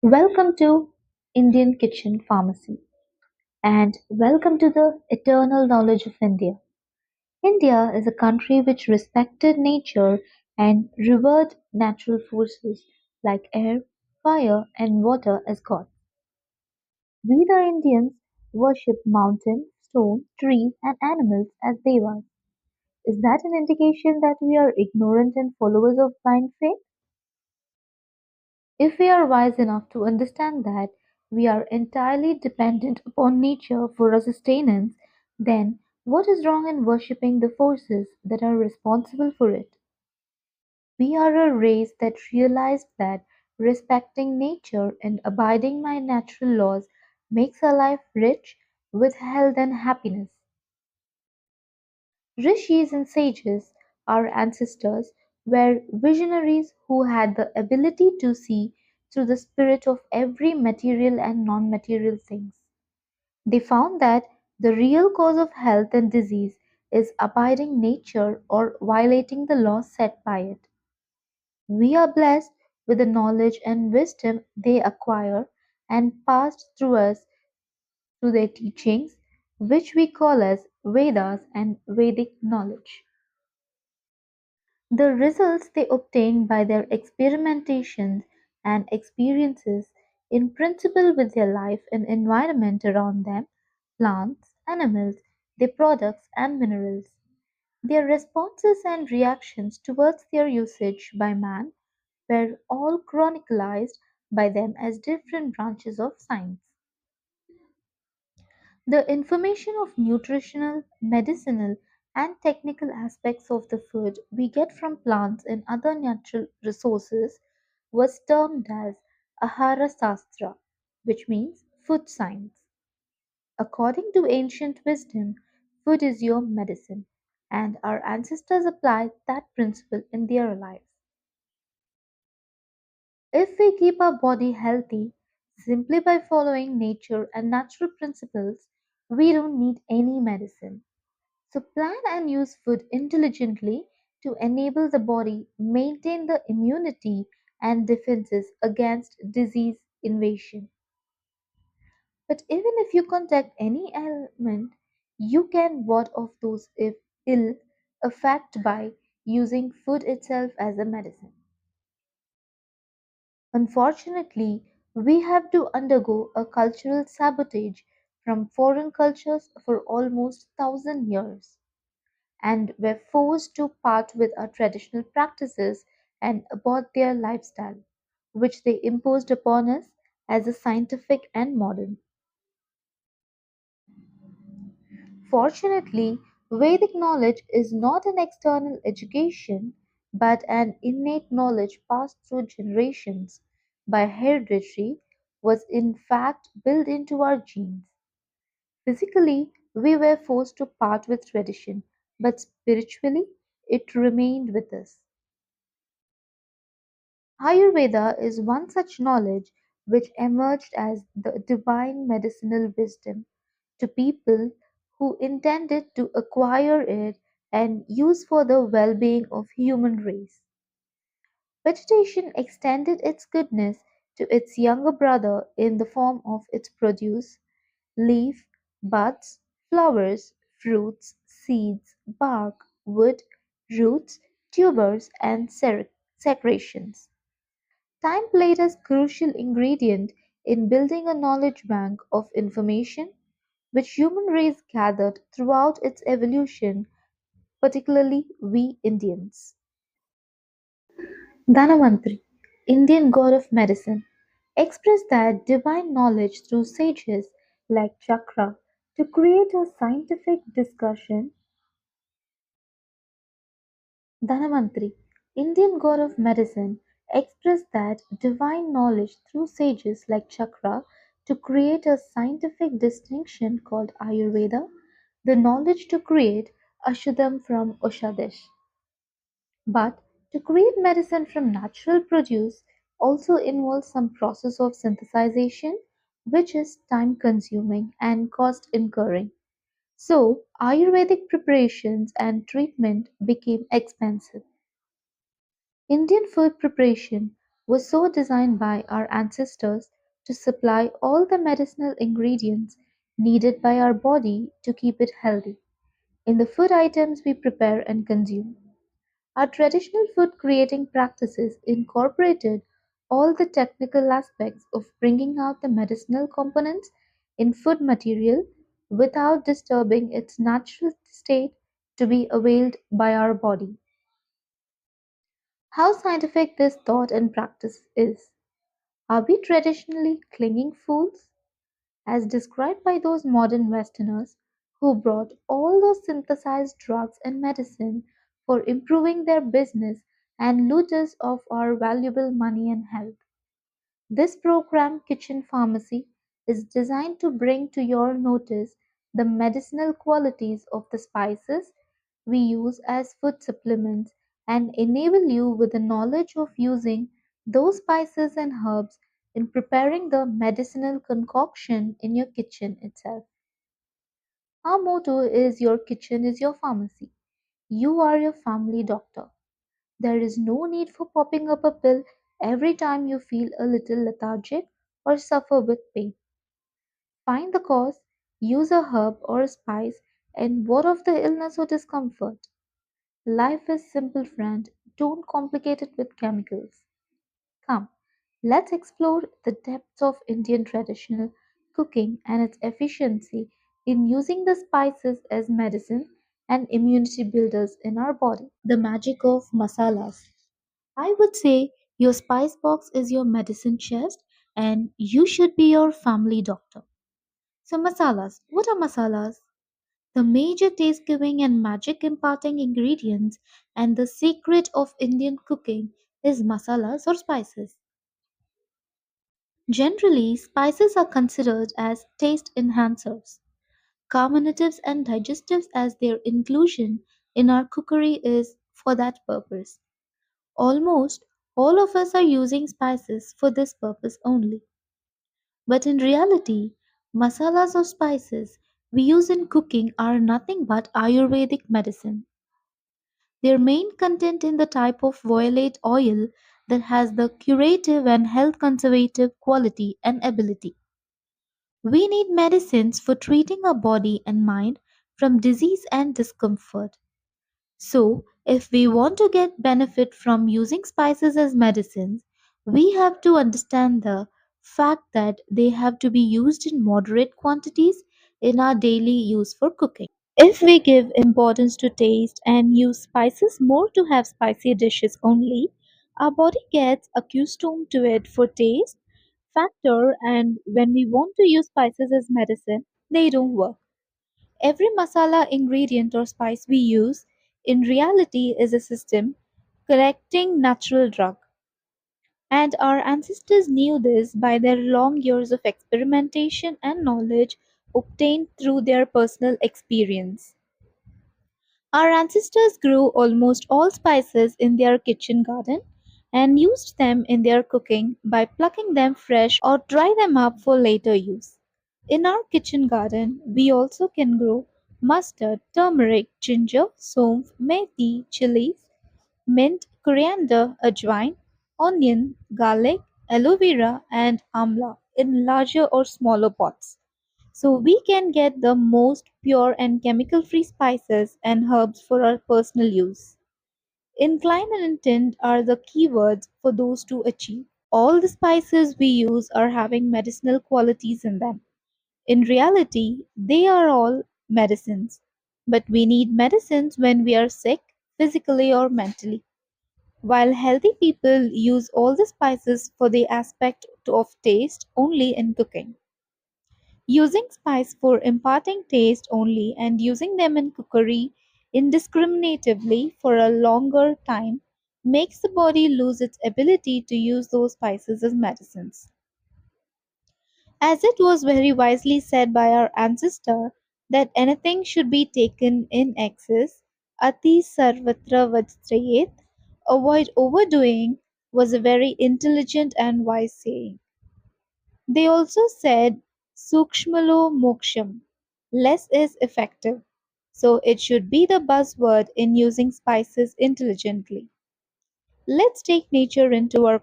Welcome to Indian Kitchen Pharmacy and welcome to the eternal knowledge of India. India is a country which respected nature and revered natural forces like air, fire, and water as gods. We the Indians worship mountains, stones, trees, and animals as devas. Is that an indication that we are ignorant and followers of blind faith? If we are wise enough to understand that we are entirely dependent upon nature for our sustenance, then what is wrong in worshipping the forces that are responsible for it? We are a race that realized that respecting nature and abiding by natural laws makes our life rich with health and happiness. Rishis and sages, our ancestors, were visionaries who had the ability to see through the spirit of every material and non material things. They found that the real cause of health and disease is abiding nature or violating the laws set by it. We are blessed with the knowledge and wisdom they acquire and passed through us through their teachings, which we call as Vedas and Vedic knowledge. The results they obtain by their experimentations and experiences in principle with their life and environment around them, plants, animals, their products and minerals. Their responses and reactions towards their usage by man were all chronicled by them as different branches of science. The information of nutritional, medicinal, and technical aspects of the food we get from plants and other natural resources was termed as Ahara Sastra, which means food science. According to ancient wisdom, food is your medicine, and our ancestors applied that principle in their lives. If we keep our body healthy simply by following nature and natural principles, we don't need any medicine. So plan and use food intelligently to enable the body maintain the immunity and defenses against disease invasion. But even if you contact any ailment, you can ward off those if ill effect by using food itself as a medicine. Unfortunately, we have to undergo a cultural sabotage from foreign cultures for almost 1,000 years, and were forced to part with our traditional practices and abort their lifestyle, which they imposed upon us as a scientific and modern. Fortunately, Vedic knowledge is not an external education but an innate knowledge passed through generations by heredity was in fact built into our genes. Physically, we were forced to part with tradition, but spiritually, it remained with us. Ayurveda is one such knowledge which emerged as the divine medicinal wisdom to people who intended to acquire it and use for the well-being of human race. Vegetation extended its goodness to its younger brother in the form of its produce, leaf, buds, flowers, fruits, seeds, bark, wood, roots, tubers, and secretions. Time played a crucial ingredient in building a knowledge bank of information which human race gathered throughout its evolution, particularly we Indians. Dhanavantri, Indian god of medicine, expressed that divine knowledge through sages like Chakra to create a scientific discussion. Dhanavantri, Indian god of medicine, expressed that divine knowledge through sages like Chakra to create a scientific distinction called Ayurveda, the knowledge to create Ashuddham from Oshadish. But to create medicine from natural produce also involves some process of synthesization, which is time consuming and cost incurring. So, Ayurvedic preparations and treatment became expensive. Indian food preparation was so designed by our ancestors to supply all the medicinal ingredients needed by our body to keep it healthy in the food items we prepare and consume. Our traditional food creating practices incorporated all the technical aspects of bringing out the medicinal components in food material without disturbing its natural state to be availed by our body. How scientific this thought and practice is. Are we traditionally clinging fools, as described by those modern Westerners who brought all those synthesized drugs and medicine for improving their business and loot us of our valuable money and health? This program, Kitchen Pharmacy, is designed to bring to your notice the medicinal qualities of the spices we use as food supplements and enable you with the knowledge of using those spices and herbs in preparing the medicinal concoction in your kitchen itself. Our motto is your kitchen is your pharmacy. You are your family doctor. There is no need for popping up a pill every time you feel a little lethargic or suffer with pain. Find the cause, use a herb or a spice, and ward off the illness or discomfort. Life is simple, friend. Don't complicate it with chemicals. Come, let's explore the depths of Indian traditional cooking and its efficiency in using the spices as medicine and immunity builders in our body. The magic of masalas. I would say your spice box is your medicine chest and you should be your family doctor. So, masalas. What are masalas? The major taste giving and magic imparting ingredients and the secret of Indian cooking is masalas or spices. Generally, spices are considered as taste enhancers, carminatives, and digestives, as their inclusion in our cookery is for that purpose. Almost all of us are using spices for this purpose only. But in reality, masalas or spices we use in cooking are nothing but Ayurvedic medicine. Their main content in the type of violet oil that has the curative and health conservative quality and ability. We need medicines for treating our body and mind from disease and discomfort. So, if we want to get benefit from using spices as medicines, we have to understand the fact that they have to be used in moderate quantities in our daily use for cooking. If we give importance to taste and use spices more to have spicy dishes only, our body gets accustomed to it for taste factor, and when we want to use spices as medicine, they don't work. Every masala ingredient or spice we use in reality is a system correcting natural drug. And our ancestors knew this by their long years of experimentation and knowledge obtained through their personal experience. Our ancestors grew almost all spices in their kitchen garden and used them in their cooking by plucking them fresh or dry them up for later use. In our kitchen garden, we also can grow mustard, turmeric, ginger, saunf, methi, chilies, mint, coriander, ajwain, onion, garlic, aloe vera, and amla in larger or smaller pots. So we can get the most pure and chemical free spices and herbs for our personal use. Incline and intent are the keywords for those to achieve. All the spices we use are having medicinal qualities in them. In reality, they are all medicines. But we need medicines when we are sick, physically or mentally. While healthy people use all the spices for the aspect of taste only in cooking. Using spice for imparting taste only and using them in cookery indiscriminatively for a longer time makes the body lose its ability to use those spices as medicines. As it was very wisely said by our ancestor that anything should be taken in excess, ati sarvatra vajrayet, avoid overdoing, was a very intelligent and wise saying. They also said "Sukshmalo moksham", less is effective, so it should be the buzzword in using spices intelligently. Let's take nature into our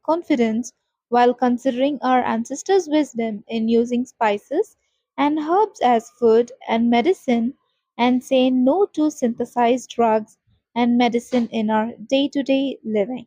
confidence while considering our ancestors' wisdom in using spices and herbs as food and medicine and say no to synthesized drugs and medicine in our day to day living.